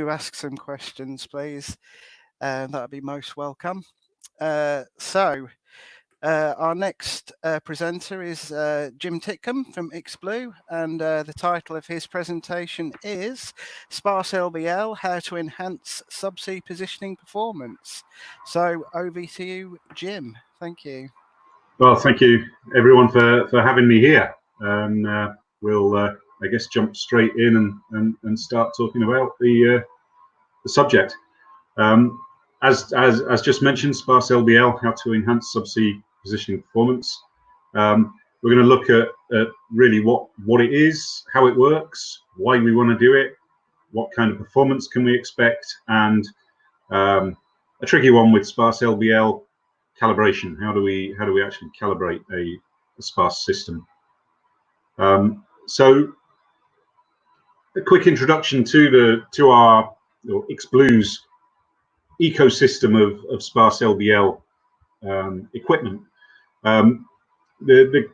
ask some questions, please. That would be most welcome. Our next presenter is Jim Titcomb from Ixblue, and the title of his presentation is Sparse LBL, How to Enhance Subsea Positioning Performance. So over to you, Jim. Thank you. Well, thank you everyone for having me here. And we'll, I guess, jump straight in and start talking about the subject. As just mentioned, Sparse LBL, How to Enhance Subsea Positioning Performance. We're going to look at really what it is, how it works, why we want to do it, what kind of performance can we expect, and a tricky one with Sparse LBL, calibration. How do we actually calibrate a sparse system? So a quick introduction to our Ixblue's ecosystem of sparse LBL equipment. The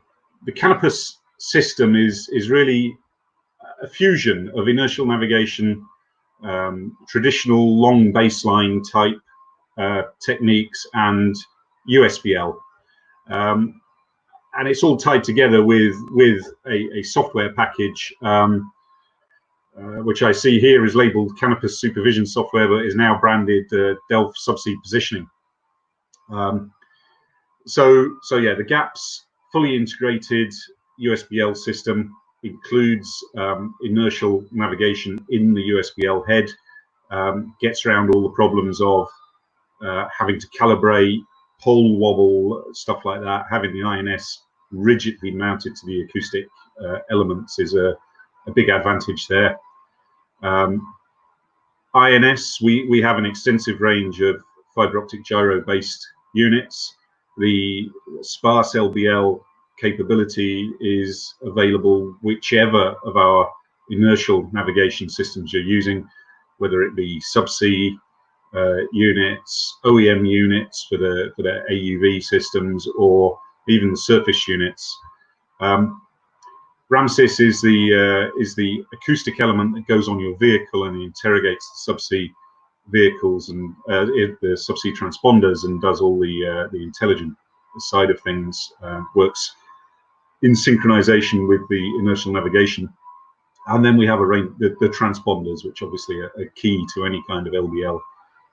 Canopus system is really a fusion of inertial navigation, traditional long baseline type techniques, and USBL, and it's all tied together with a software package, which I see here is labeled Canopus Supervision Software, but is now branded Delf Subsea Positioning. So yeah, the GAPS fully integrated USBL system includes inertial navigation in the USBL head, gets around all the problems of having to calibrate, pole wobble, stuff like that. Having the INS rigidly mounted to the acoustic elements is a big advantage there. INS, we have an extensive range of fiber optic gyro based units. The sparse LBL capability is available whichever of our inertial navigation systems you're using, whether it be subsea units, OEM units for the AUV systems, or even the surface units. RAMSIS is the acoustic element that goes on your vehicle and interrogates the subsea vehicles and the subsea transponders and does all the intelligent side of things, works in synchronization with the inertial navigation. And then we have a range, the transponders, which obviously are key to any kind of LBL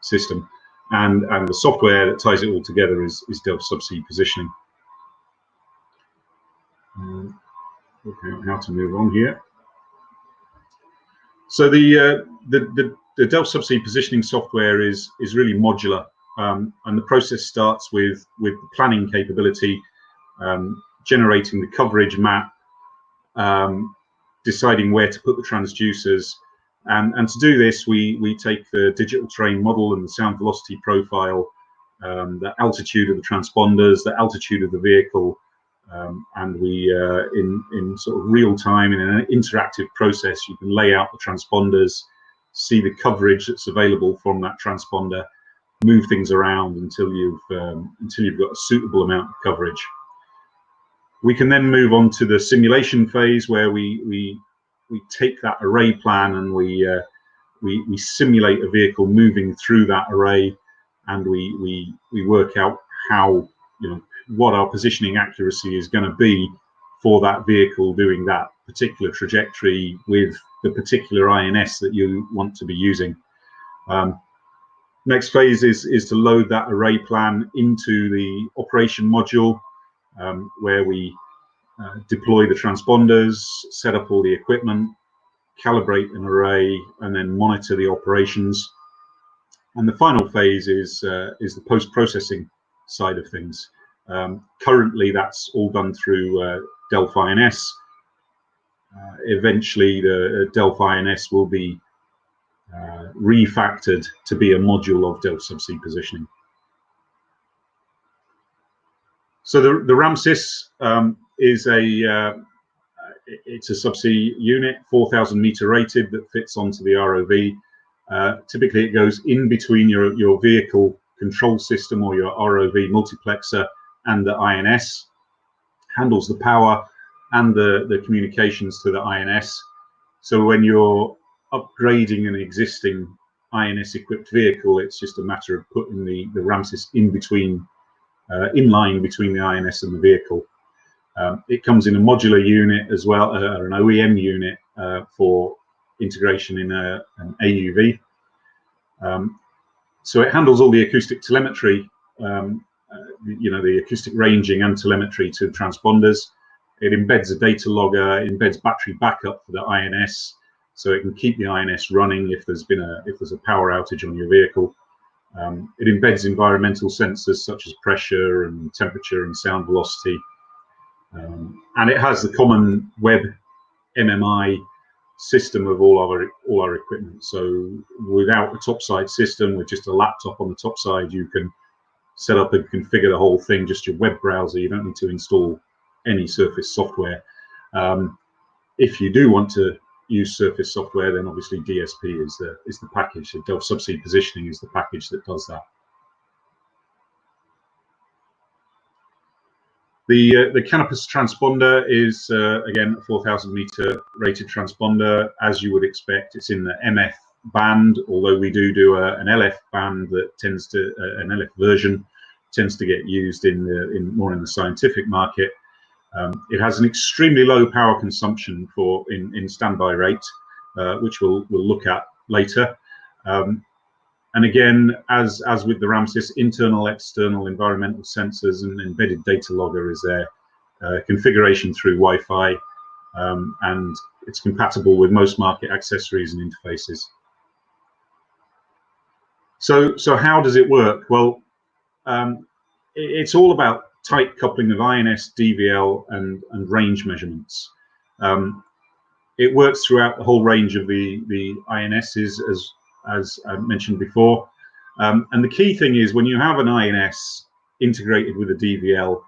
system, and the software that ties it all together is Delf Subsea Positioning. Okay, how to move on here. So the Delf Subsea Positioning software is really modular, and the process starts with the planning capability, generating the coverage map, deciding where to put the transducers, and to do this we take the digital terrain model and the sound velocity profile, the altitude of the transponders, the altitude of the vehicle, and we in sort of real time, in an interactive process, you can lay out the transponders, see the coverage that's available from that transponder, move things around until you've got a suitable amount of coverage. We can then move on to the simulation phase, where we take that array plan and we simulate a vehicle moving through that array, and we work out how, what our positioning accuracy is going to be for that vehicle doing that particular trajectory with the particular INS that you want to be using. Next phase is to load that array plan into the operation module, where we deploy the transponders, set up all the equipment, calibrate an array, and then monitor the operations. And the final phase is the post-processing side of things. Currently, that's all done through Delf INS. Eventually, the Delf INS will be refactored to be a module of Delf Subsea Positioning. So the RAMSIS is it's a subsea unit, 4,000 meter rated, that fits onto the ROV. Typically, it goes in between your vehicle control system or your ROV multiplexer and the INS, handles the power and the communications to the INS. So when you're upgrading an existing INS-equipped vehicle. It's just a matter of putting the RAMSIS in between, in line between the INS and the vehicle. It comes in a modular unit as well, or an OEM unit for integration in an AUV. So it handles all the acoustic telemetry, the acoustic ranging and telemetry to the transponders. It embeds a data logger, embeds battery backup for the INS, so it can keep the INS running if there's a power outage on your vehicle. It embeds environmental sensors such as pressure and temperature and sound velocity. And it has the common web MMI system of all our equipment. So without a topside system, with just a laptop on the top side, you can set up and configure the whole thing, just your web browser. You don't need to install any Surface software. If you do want to use Surface software, then obviously DSP is the package. The Delve Subsea Positioning is the package that does that. The Canopus transponder is again a 4,000 meter rated transponder, as you would expect. It's in the MF band, although we do an LF band that tends to an LF version tends to get used more in the scientific market. It has an extremely low power consumption in standby rate, which we'll look at later. And again, as with the RAMSIS, internal, external environmental sensors and embedded data logger is there. Configuration through Wi-Fi, and it's compatible with most market accessories and interfaces. So how does it work? Well, it's all about tight coupling of INS, DVL, and range measurements. It works throughout the whole range of the INSs, as I mentioned before. And the key thing is, when you have an INS integrated with a DVL,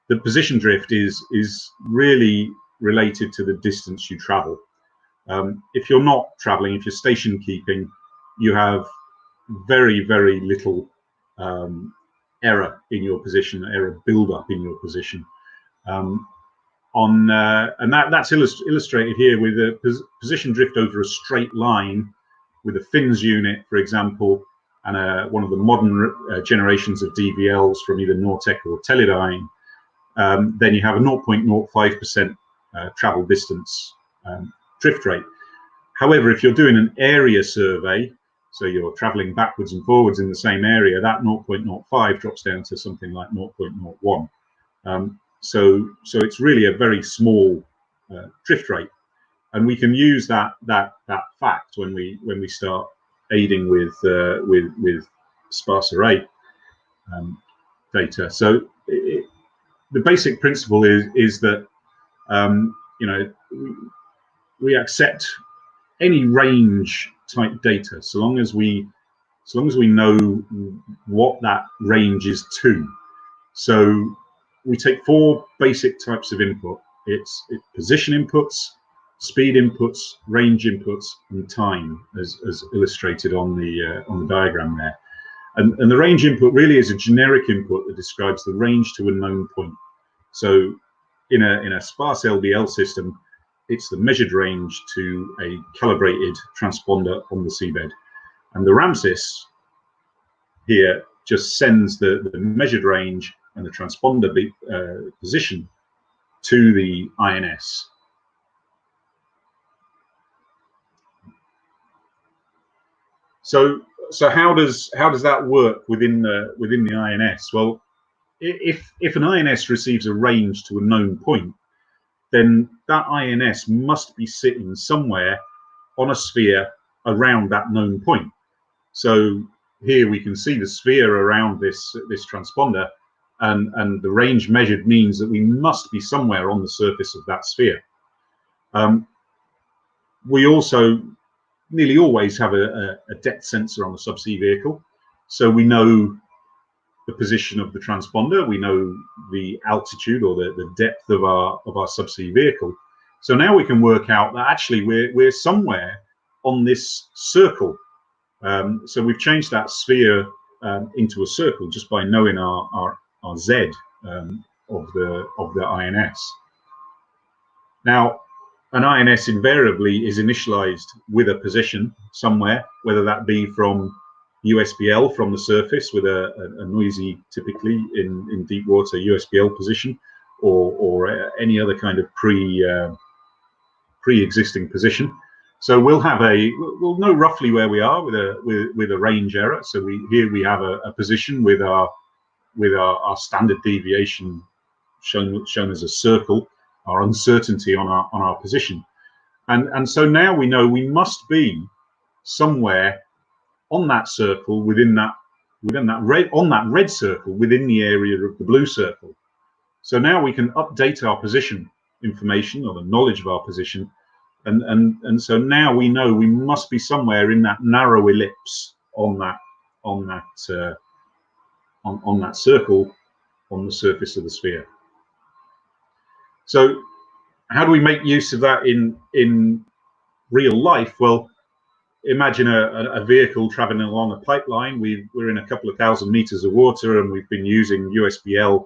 the position drift is really related to the distance you travel. If you're not traveling, if you're station keeping, you have very, very little error in your position, error build-up in your position. And that's illustrated here with a position drift over a straight line with a fins unit, for example, and one of the modern generations of DVLs from either Nortec or Teledyne. Then you have a 0.05% travel distance drift rate. However, if you're doing an area survey, so you're traveling backwards and forwards in the same area, that 0.05 drops down to something like 0.01. So it's really a very small drift rate, and we can use that fact when we start aiding with sparse array data. So the basic principle is that we accept any range type data so long as we know what that range is to. So we take four basic types of input. It's position inputs, speed inputs, range inputs, and time, as illustrated on the diagram there. And the range input really is a generic input that describes the range to a known point. So in a sparse LBL system, it's the measured range to a calibrated transponder on the seabed. And the RAMSIS here just sends the measured range and the transponder position to the INS. So how does that work within the INS? Well, if an INS receives a range to a known point, then that INS must be sitting somewhere on a sphere around that known point. So here we can see the sphere around this transponder, and the range measured means that we must be somewhere on the surface of that sphere. We also nearly always have a depth sensor on the subsea vehicle, so we know the position of the transponder, we know the altitude or the depth of our subsea vehicle. So now we can work out that actually we're somewhere on this circle. So we've changed that sphere into a circle just by knowing our Z of the INS. Now, an INS invariably is initialized with a position somewhere, whether that be from USBL from the surface with a noisy, typically in deep water USBL position, or any other kind of pre-existing position. So we'll know roughly where we are with a range error. So here we have a position with our standard deviation shown as a circle, our uncertainty on our position, and so now we know we must be somewhere on that circle within that red circle within the area of the blue circle. So now we can update our position information, or the knowledge of our position, and so now we know we must be somewhere in that narrow ellipse on that circle on the surface of the sphere. So how do we make use of that in real life? Well, imagine a vehicle traveling along a pipeline. We're in a couple of thousand meters of water, and we've been using USBL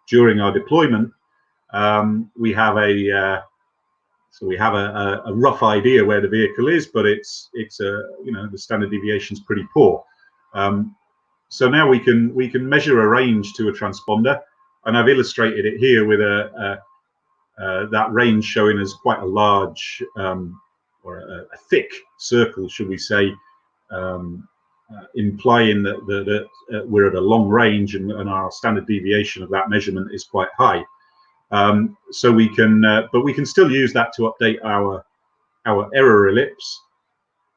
during our deployment. We have a rough idea where the vehicle is, but it's the standard deviation is pretty poor. So now we can measure a range to a transponder, and I've illustrated it here with that range showing as quite a large or a thick circle, should we say, implying that we're at a long range, and our standard deviation of that measurement is quite high. So we can, but we can still use that to update our error ellipse,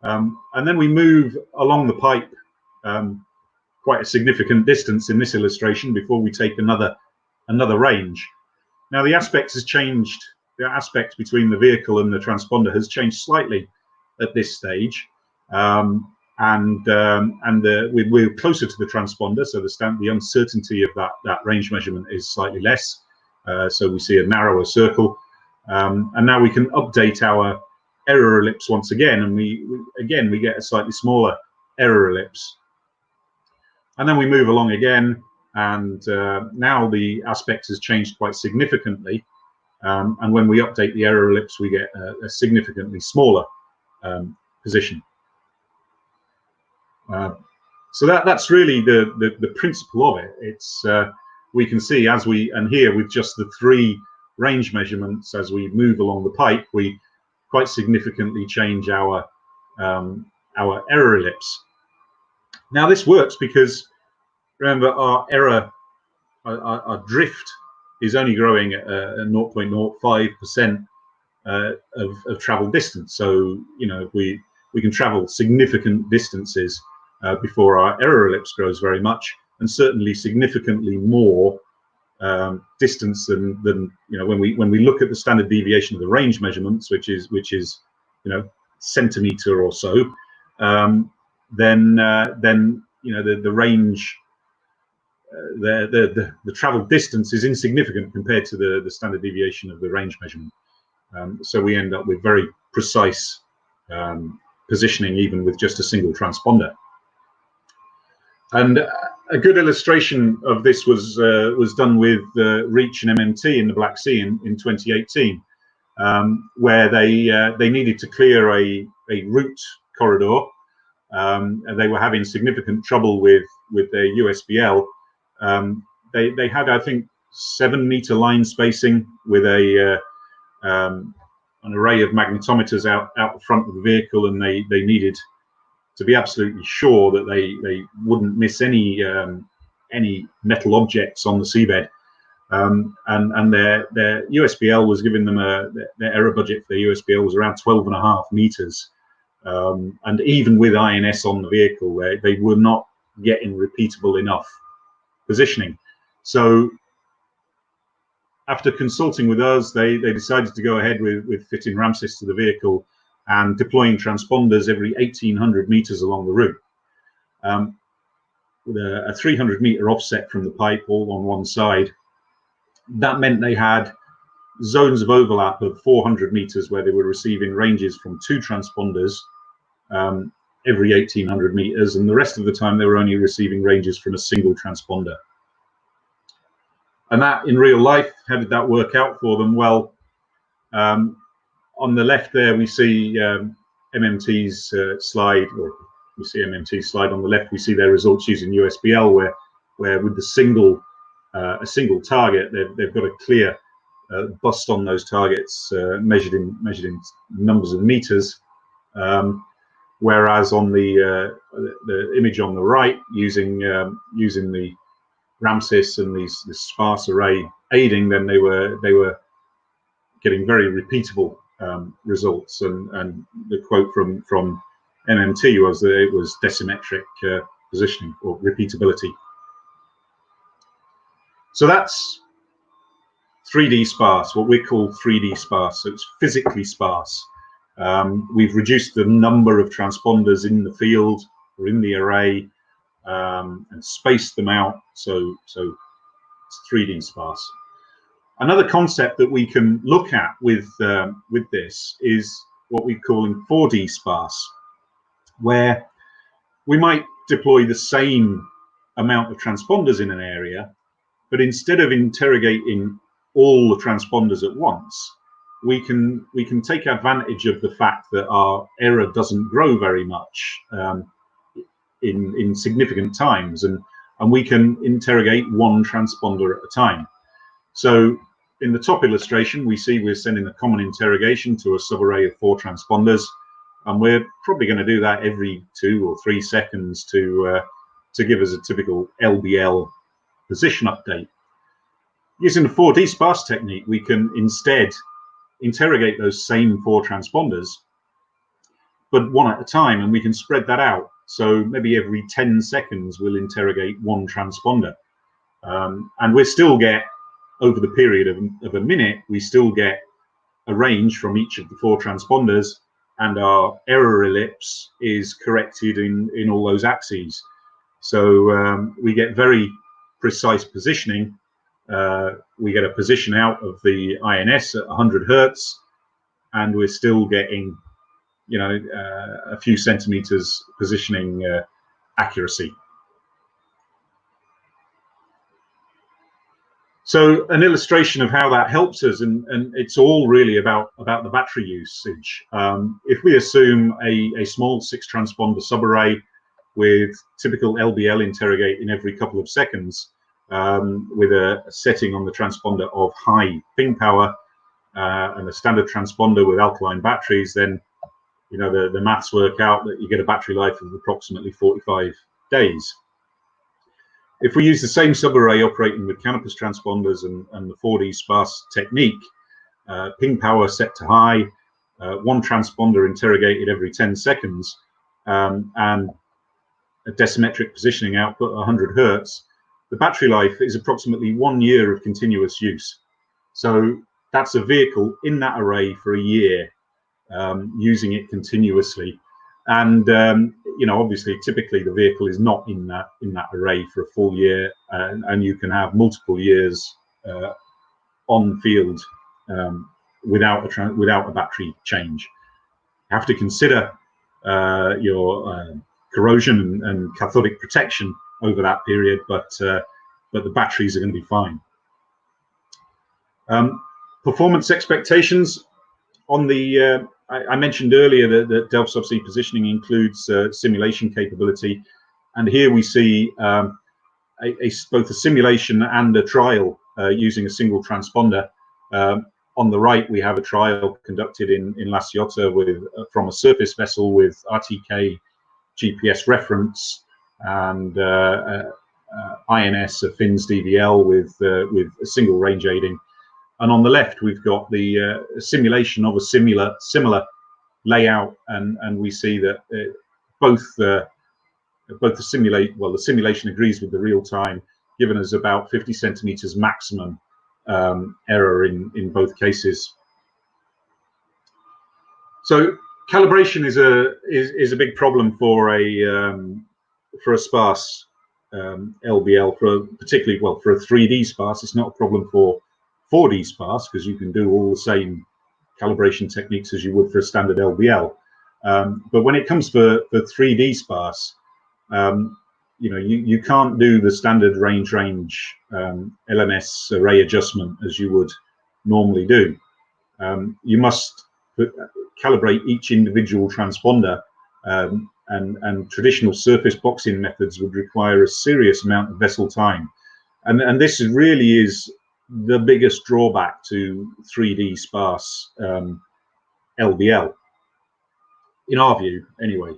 and then we move along the pipe quite a significant distance in this illustration before we take another range. Now the aspect has changed. The aspect between the vehicle and the transponder has changed slightly at this stage, we're closer to the transponder, so the uncertainty of that range measurement is slightly less. So we see a narrower circle, and now we can update our error ellipse once again, and we get a slightly smaller error ellipse. And then we move along again, and now the aspect has changed quite significantly. And when we update the error ellipse, we get a significantly smaller position. So that's really the principle of it. It's we can see here with just the 3 range measurements, as we move along the pipe, we quite significantly change our error ellipse. Now this works because, remember, our drift is only growing at 0.05% of travel distance. So we can travel significant distances before our error ellipse grows very much, and certainly significantly more distance than when we look at the standard deviation of the range measurements, which is centimeter or so, then the range, the travel distance is insignificant compared to the standard deviation of the range measurement. So we end up with very precise positioning, even with just a single transponder. And a good illustration of this was done with Reach and MMT in the Black Sea in 2018, where they needed to clear a route corridor. And they were having significant trouble with their USBL. They had, I think, 7-meter line spacing with an array of magnetometers out the front of the vehicle, and they needed to be absolutely sure that they wouldn't miss any metal objects on the seabed. And their USBL was giving them their error budget for their USBL was around 12.5 meters. And even with INS on the vehicle, they were not getting repeatable enough positioning. So after consulting with us, they decided to go ahead with fitting RAMSIS to the vehicle and deploying transponders every 1,800 meters along the route, with a 300-meter offset from the pipe, all on one side. That meant they had zones of overlap of 400 meters where they were receiving ranges from 2 transponders every 1,800 meters, and the rest of the time they were only receiving ranges from a single transponder. And that, in real life, how did that work out for them? Well, On the left there, we see MMT's slide, or we see MMT's slide. On the left, we see their results using USBL, where with a single target, they've got a clear bust on those targets, measured in numbers of meters. Whereas on the image on the right, using the RAMSIS and this sparse array aiding, then they were getting very repeatable results. And the quote from MMT was that it was decimetric positioning or repeatability. So that's 3D sparse, what we call 3D sparse. So it's physically sparse. We've reduced the number of transponders in the field or in the array and spaced them out, so it's 3D sparse. Another concept that we can look at with this is what we call 4D sparse, where we might deploy the same amount of transponders in an area, but instead of interrogating all the transponders at once, we can take advantage of the fact that our error doesn't grow very much in significant times, and we can interrogate one transponder at a time. So in the top illustration, we see we're sending a common interrogation to a subarray of 4 transponders, and we're probably going to do that every 2 or 3 seconds to give us a typical LBL position update. Using the 4D sparse technique, we can instead interrogate those same 4 transponders, but one at a time, and we can spread that out. So maybe every 10 seconds we'll interrogate 1 transponder, and we still get, over the period of a minute, we still get a range from each of the 4 transponders, and our error ellipse is corrected in all those axes. So we get very precise positioning. We get a position out of the INS at 100 Hertz, and we're still getting, you know, a few centimeters positioning accuracy. So an illustration of how that helps us, and it's all really about the battery usage. If we assume a small 6 transponder subarray with typical LBL interrogating every couple of seconds, with a setting on the transponder of high ping power and a standard transponder with alkaline batteries, then you know the maths work out that you get a battery life of approximately 45 days. If we use the same subarray operating with Canopus transponders and the 4D sparse technique, ping power set to high, 1 transponder interrogated every 10 seconds, and a decimetric positioning output at 100 Hertz, the battery life is approximately 1 year of continuous use. So that's a vehicle in that array for a year, using it continuously. And you know, obviously, typically the vehicle is not in that array for a full year, and you can have multiple years on field without a battery change. You have to consider your corrosion and cathodic protection over that period, but the batteries are going to be fine. Performance expectations on the I mentioned earlier that Delft subsea positioning includes simulation capability, and here we see both a simulation and a trial using a single transponder. On the right, we have a trial conducted in La Ciotat from a surface vessel with RTK GPS reference and INS, a FINS DVL with a single range aiding. And on the left, we've got the simulation of a similar layout, and we see that the simulation agrees with the real time, giving us about 50 centimeters maximum error in both cases. So calibration is a big problem for a sparse LBL, particularly for a 3D sparse. It's not a problem for 4D sparse, because you can do all the same calibration techniques as you would for a standard LBL. But when it comes for 3D sparse, you know, you can't do the standard range LMS array adjustment as you would normally do. You must calibrate each individual transponder, and traditional surface boxing methods would require a serious amount of vessel time, and this really is the biggest drawback to 3D sparse LBL, in our view, anyway.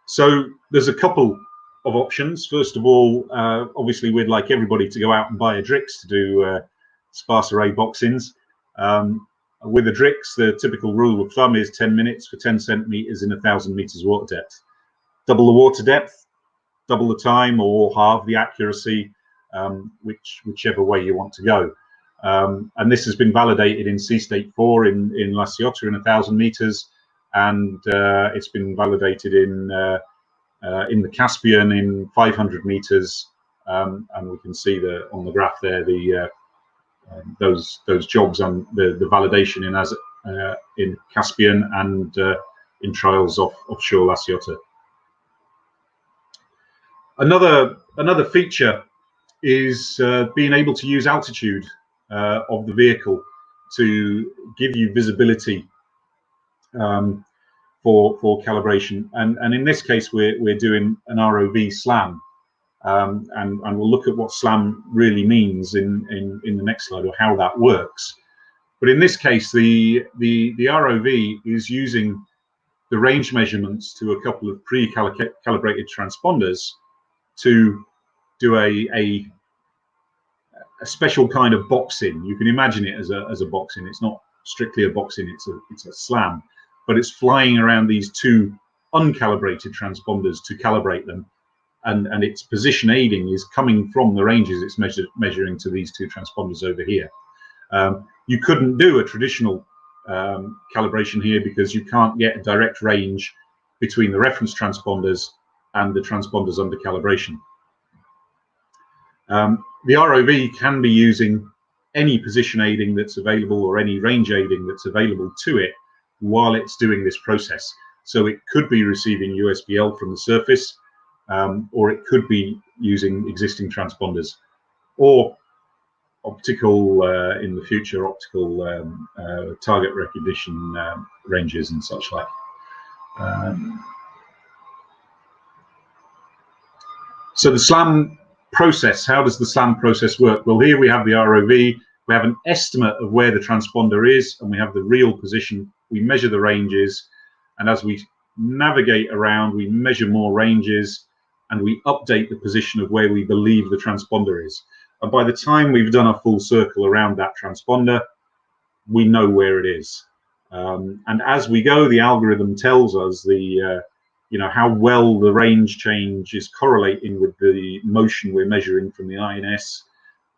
So there's a couple of options. First of all, obviously we'd like everybody to go out and buy a DRIX to do sparse array boxings. With a DRIX, the typical rule of thumb is 10 minutes for 10 centimeters in 1,000 meters water depth. Double the water depth, double the time, or halve the accuracy, whichever way you want to go. And this has been validated in Sea State 4 in La Ciotat in 1,000 meters, and it's been validated in the Caspian in 500 meters, and we can see on the graph there those jobs and the validation in Caspian and in trials offshore La Ciotat. Another feature is being able to use altitude of the vehicle to give you visibility for calibration, and in this case we're doing an ROV SLAM, and we'll look at what SLAM really means in the next slide, or how that works. But in this case, the ROV is using the range measurements to a couple of pre-calibrated transponders to do a special kind of boxing. You can imagine it as a boxing. It's not strictly a boxing, it's a SLAM, but it's flying around these two uncalibrated transponders to calibrate them, and its position aiding is coming from the ranges it's measuring to these two transponders over here. You couldn't do a traditional calibration here because you can't get a direct range between the reference transponders and the transponders under calibration. The ROV can be using any position aiding that's available or any range aiding that's available to it while it's doing this process. So it could be receiving USBL from the surface, or it could be using existing transponders, or optical, in the future, optical target recognition ranges and such like. So the SLAM process, how does the SLAM process work? Well, here we have the ROV, we have an estimate of where the transponder is, and we have the real position. We measure the ranges, and as we navigate around, we measure more ranges, and we update the position of where we believe the transponder is. And by the time we've done a full circle around that transponder, we know where it is. And as we go, the algorithm tells us how well the range change is correlating with the motion we're measuring from the INS,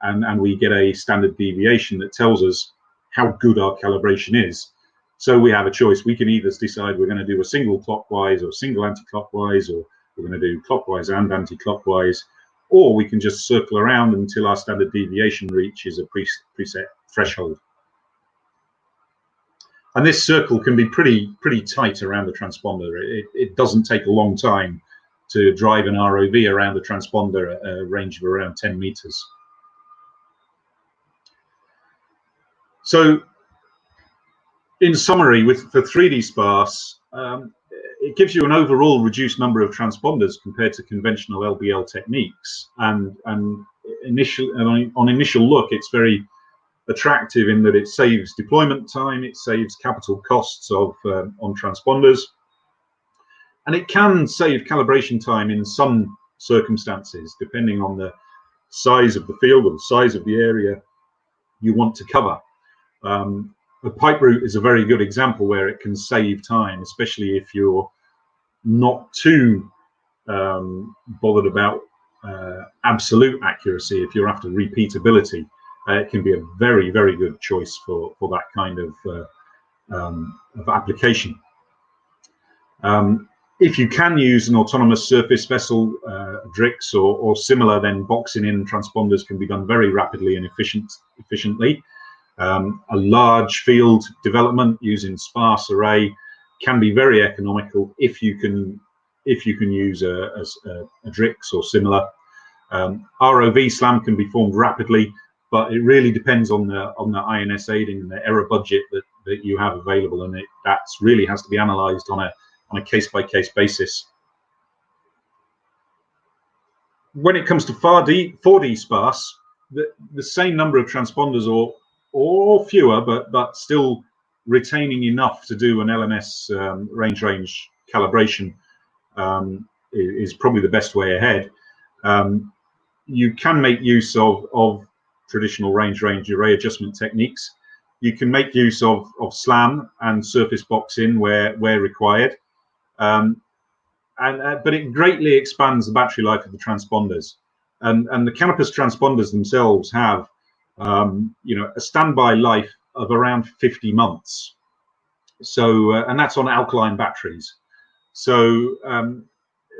and we get a standard deviation that tells us how good our calibration is. So we have a choice. We can either decide we're going to do a single clockwise or single anti-clockwise, or we're going to do clockwise and anti-clockwise, or we can just circle around until our standard deviation reaches a preset threshold. And this circle can be pretty tight around the transponder. It doesn't take a long time to drive an ROV around the transponder at a range of around 10 meters. So in summary, for 3D sparse, it gives you an overall reduced number of transponders compared to conventional LBL techniques. And on initial look, it's very attractive in that it saves deployment time, it saves capital costs on transponders, and it can save calibration time in some circumstances, depending on the size of the field or the size of the area you want to cover. The pipe route is a very good example where it can save time, especially if you're not too bothered about absolute accuracy. If you're after repeatability, it can be a very, very good choice for that kind of application. If you can use an autonomous surface vessel, DRIX or similar, then boxing in transponders can be done very rapidly and efficiently. A large field development using sparse array can be very economical if you can use a DRIX or similar. ROV SLAM can be formed rapidly, but it really depends on the INS aiding and the error budget that you have available, and that really has to be analysed on a case-by-case basis. When it comes to 4D sparse, the same number of transponders or fewer, but still retaining enough to do an LMS range calibration is probably the best way ahead. You can make use of traditional range array adjustment techniques. You can make use of SLAM and surface box-in where required. But it greatly expands the battery life of the transponders, and the Canopus transponders themselves have a standby life of around 50 months. So and that's on alkaline batteries. So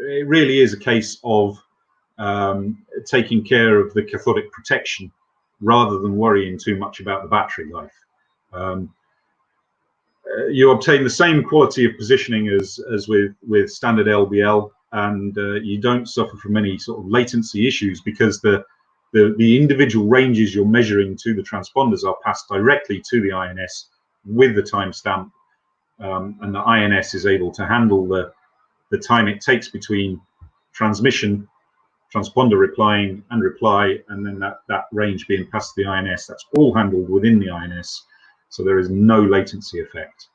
it really is a case of taking care of the cathodic protection rather than worrying too much about the battery life. You obtain the same quality of positioning as with standard LBL, and you don't suffer from any sort of latency issues because the individual ranges you're measuring to the transponders are passed directly to the INS with the timestamp, and the INS is able to handle the time it takes between transmission, transponder replying and reply, and then that range being passed to the INS. That's all handled within the INS. So there is no latency effect.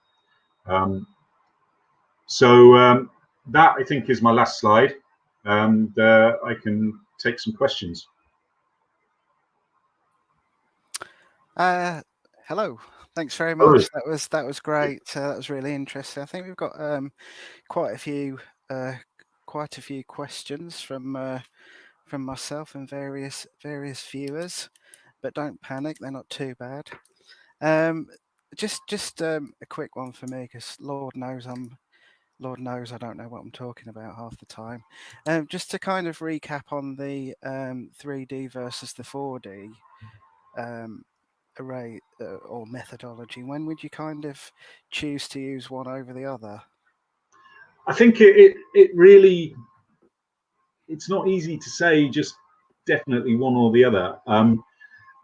That I think is my last slide, and I can take some questions. Hello, thanks very much. That was great. That was really interesting. I think we've got quite a few questions from myself and various viewers, but don't panic, they're not too bad. Just a quick one for me, because Lord knows I don't know what I'm talking about half the time. Just to kind of recap on the 3D versus the 4D array or methodology, when would you kind of choose to use one over the other? I think it really, it's not easy to say just definitely one or the other.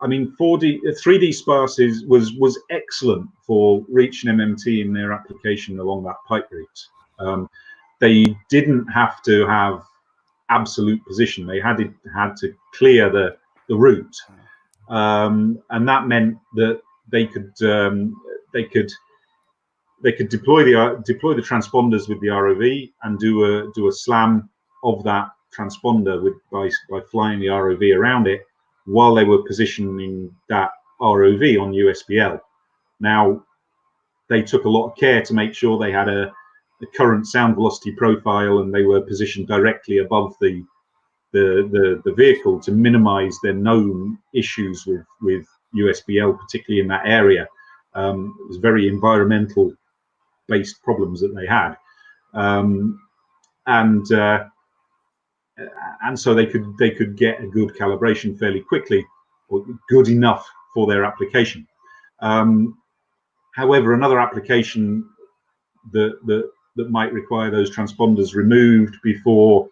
I mean, 3D sparse was excellent for Reach and MMT in their application along that pipe route. They didn't have to have absolute position; they had to clear the route, and that meant that they could deploy the transponders with the ROV and do a SLAM of that transponder by flying the ROV around it, while they were positioning that ROV on USBL. Now, they took a lot of care to make sure they had a current sound velocity profile, and they were positioned directly above the vehicle to minimize their known issues with USBL, particularly in that area. It was very environmental based problems that they had, and so they could get a good calibration fairly quickly, or good enough for their application. However, another application that might require those transponders removed before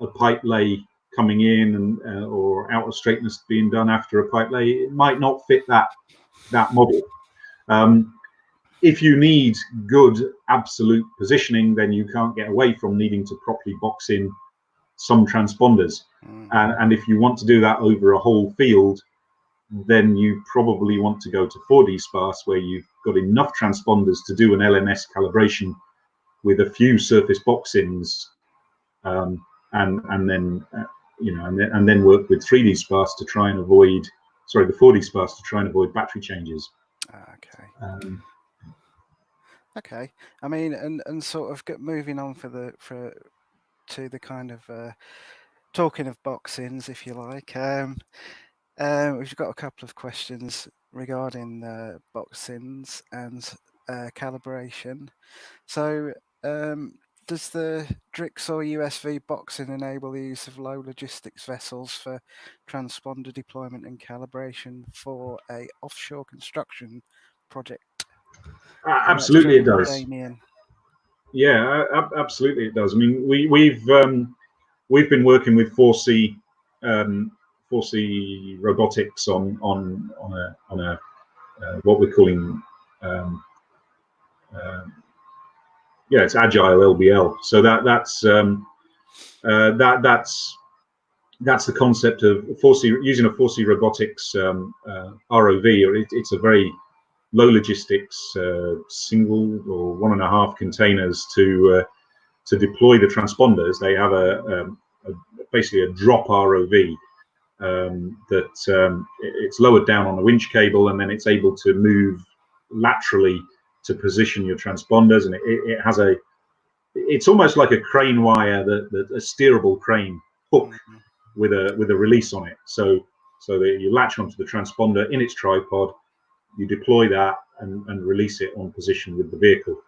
a pipe lay coming in, or outer straightness being done after a pipe lay, it might not fit that model. If you need good absolute positioning, then you can't get away from needing to properly box in some transponders. And if you want to do that over a whole field, then you probably want to go to 4D sparse, where you've got enough transponders to do an LMS calibration with a few surface box-ins, and then work with 3D sparse to try and avoid, the 4D sparse to try and avoid battery changes. Okay. Okay. I mean, and sort of moving on to the kind of talking of box-ins, if you like. We've got a couple of questions regarding box-ins and calibration. So, does the DRIX or USV box-in enable the use of low logistics vessels for transponder deployment and calibration for a offshore construction project? Absolutely, it does. Damien. Yeah, absolutely, it does. I mean, we've been working with 4C robotics on a what we're calling yeah, it's agile LBL. So that's the concept of using a 4C robotics ROV. It's a very low logistics, single or 1.5 containers to deploy the transponders. They have basically a drop ROV that it's lowered down on a winch cable, and then it's able to move laterally to position your transponders, and it has it's almost like a crane wire, a steerable crane hook with a release on it. So that you latch onto the transponder in its tripod, you deploy that and release it on position with the vehicle.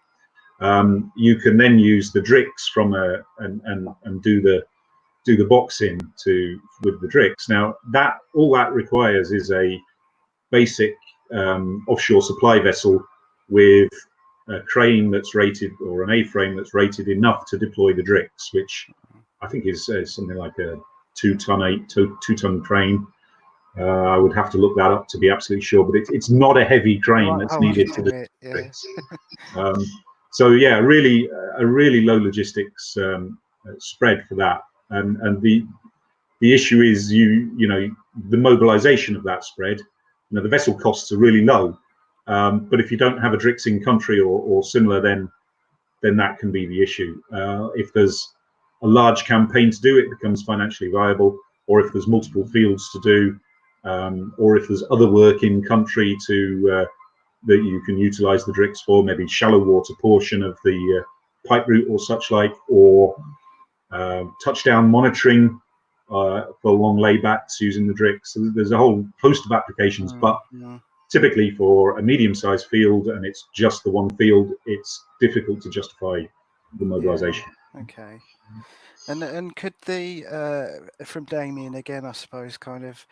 You can then use the DRIX and do the boxing with the DRIX. Now all that requires is a basic offshore supply vessel with a crane that's rated, or an A-frame that's rated enough to deploy the DRIX, which I think is something like a 2-ton crane. I would have to look that up to be absolutely sure, but it's not a heavy crane that's needed to do it. Yeah. So yeah, really a really low logistics spread for that, and the issue is the mobilization of that spread. The vessel costs are really low, but if you don't have a DRIX in country or similar, then that can be the issue. If there's a large campaign to do, it becomes financially viable, or if there's multiple fields to do, or if there's other work in country that you can utilize the DRIX for, maybe shallow water portion of the pipe route or such like, or touchdown monitoring for long laybacks using the DRIX. So there's a whole host of applications, but typically for a medium-sized field, and it's just the one field, it's difficult to justify the mobilization. Yeah. Okay. And could from Damien again, I suppose, kind of,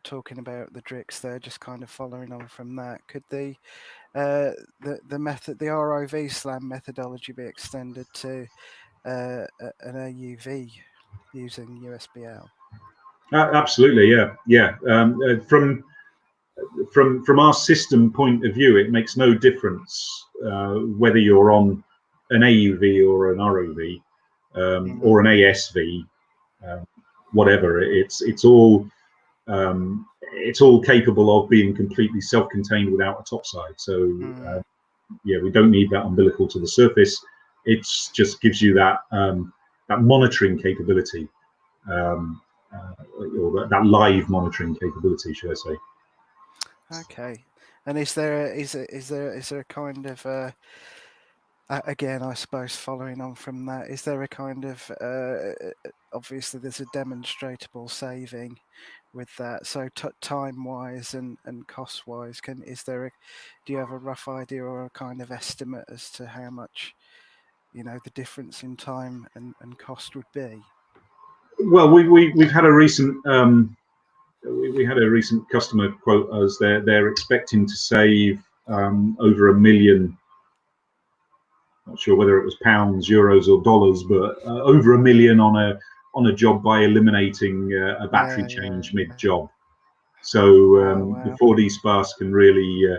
talking about the DRIX there, just kind of following on from that, could the ROV SLAM methodology be extended to an AUV using USBL? Absolutely, yeah. From our system point of view, it makes no difference whether you're on an AUV or an ROV or an ASV, whatever. It's all capable of being completely self-contained without a topside. So yeah, we don't need that umbilical to the surface. It just gives you that monitoring capability, or that live monitoring capability, should I say? Okay. And is there a kind of again, I suppose, following on from that, is there a kind of obviously there's a demonstrable saving with that, so time wise and cost wise, do you have a rough idea or a kind of estimate as to how much the difference in time and cost would be? Well, we've had a recent we had a recent customer quote us. They're expecting to save over $1 million. Not sure whether it was pounds, euros, or dollars, but over $1 million on a job by eliminating a battery change mid-job. So the 4D sparse can really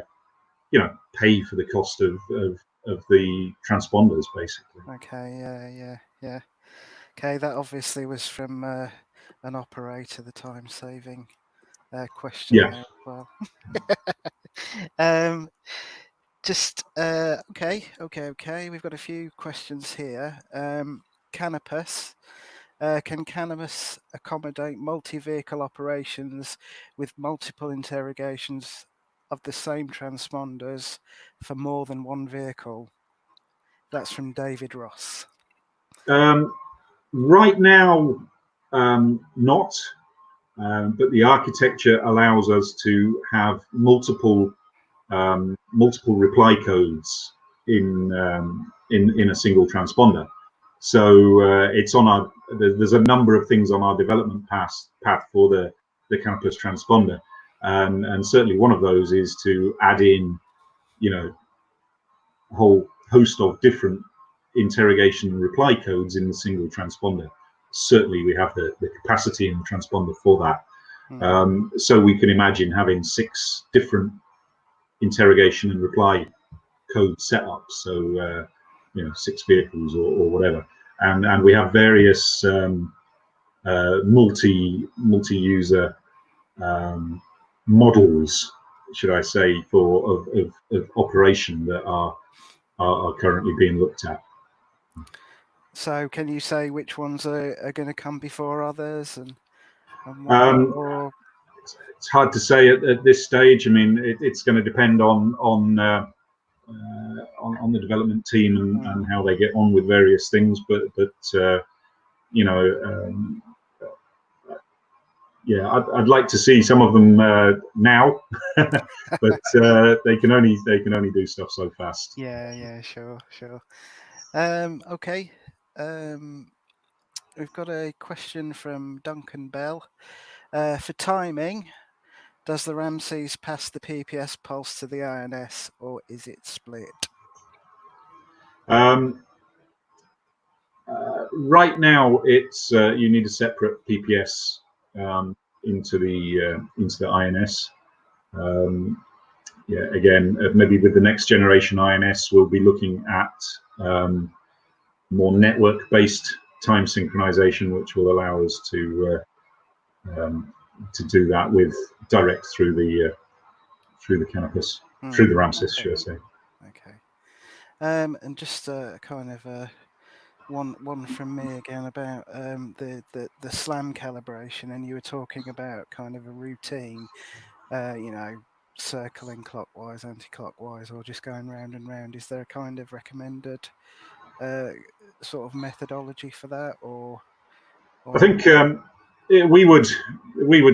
pay for the cost of the transponders, basically. Okay, yeah. Okay, that obviously was from an operator, the time saving question there as well. Okay. We've got a few questions here. Canopus. Can Canopus accommodate multi-vehicle operations with multiple interrogations of the same transponders for more than one vehicle? That's from David Ross. Right now, not, but the architecture allows us to have multiple reply codes in a single transponder. So it's on there's a number of things on our development path for the Canopus transponder, and certainly one of those is to add in a whole host of different interrogation and reply codes in the single transponder. Certainly we have the capacity in the transponder for that. So we can imagine having 6 different interrogation and reply code setups. So 6 vehicles or whatever, and we have various multi-user models, should I say, of operation that are currently being looked at. So can you say which ones are going to come before others, and or it's hard to say at this stage. I mean, it's going to depend on the development team and how they get on with various things. But I'd like to see some of them now, but they can only do stuff so fast. Yeah, sure. Okay. We've got a question from Duncan Bell. For timing, does the RAMSES pass the PPS pulse to the INS, or is it split? Right now, it's you need a separate PPS into the INS. Again, maybe with the next generation INS, we'll be looking at more network-based time synchronization, which will allow us to do that with direct through the campus, through the RAMSES, should I say? Okay. And just kind of one from me again about the SLAM calibration, and you were talking about kind of a routine, circling clockwise, anti-clockwise, or just going round and round. Is there a kind of recommended sort of methodology for that, or I think we would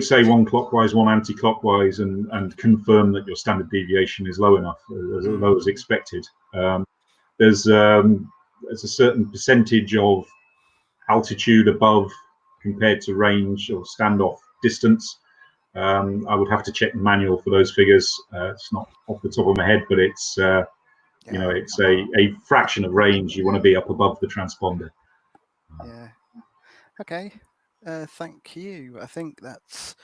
say one clockwise, one anti-clockwise, and confirm that your standard deviation is low enough, as low as expected. There's a certain percentage of altitude above compared to range or standoff distance. I would have to check the manual for those figures. It's not off the top of my head, but it's it's a fraction of range. You want to be up above the transponder. Yeah. Okay. Thank you. I think that's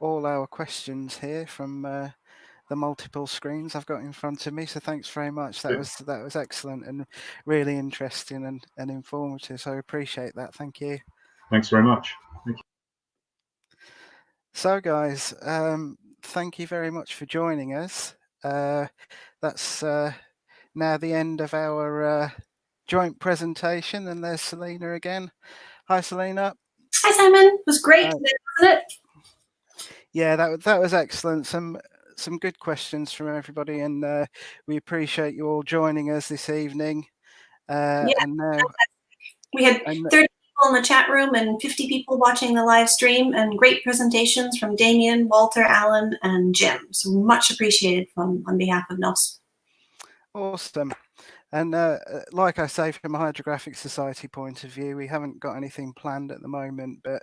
all our questions here from the multiple screens I've got in front of me. So thanks very much. That was excellent and really interesting and informative. So I appreciate that. Thank you. Thanks very much. Thank you. So guys, thank you very much for joining us. That's now the end of our joint presentation, and there's Selena again. Hi, Selena. Hi, Simon. It was great, wasn't it? Yeah, that was excellent. Some good questions from everybody, and we appreciate you all joining us this evening. And now we had 30 people in the chat room and 50 people watching the live stream, and great presentations from Damien, Walter, Alan, and Jim. So much appreciated on behalf of NOSP. Awesome. And like I say, from a Hydrographic Society point of view, we haven't got anything planned at the moment, but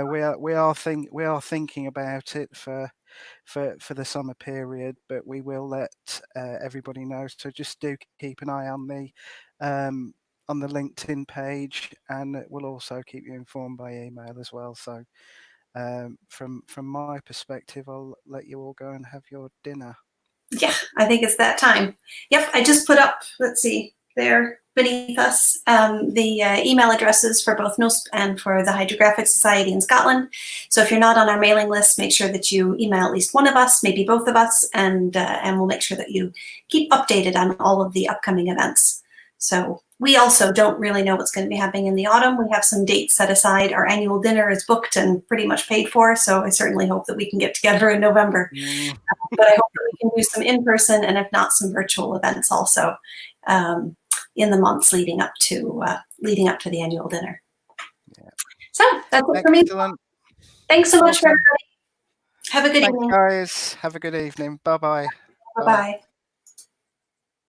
we are thinking about it for the summer period. But we will let everybody know. So just do keep an eye on the LinkedIn page, and we'll also keep you informed by email as well. So from my perspective, I'll let you all go and have your dinner. Yeah, I think it's that time. Yep, I just put up, let's see, there beneath us, the email addresses for both NOSP and for the Hydrographic Society in Scotland. So if you're not on our mailing list, make sure that you email at least one of us, maybe both of us, and we'll make sure that you keep updated on all of the upcoming events. So we also don't really know what's going to be happening in the autumn. We have some dates set aside. Our annual dinner is booked and pretty much paid for, so I certainly hope that we can get together in November. But I hope that we can do some in-person and if not, some virtual events also in the months leading up to the annual dinner. Yeah. So that's it for me. Thanks so much for everybody. Have a good evening. Guys, have a good evening. Bye-bye. Bye-bye.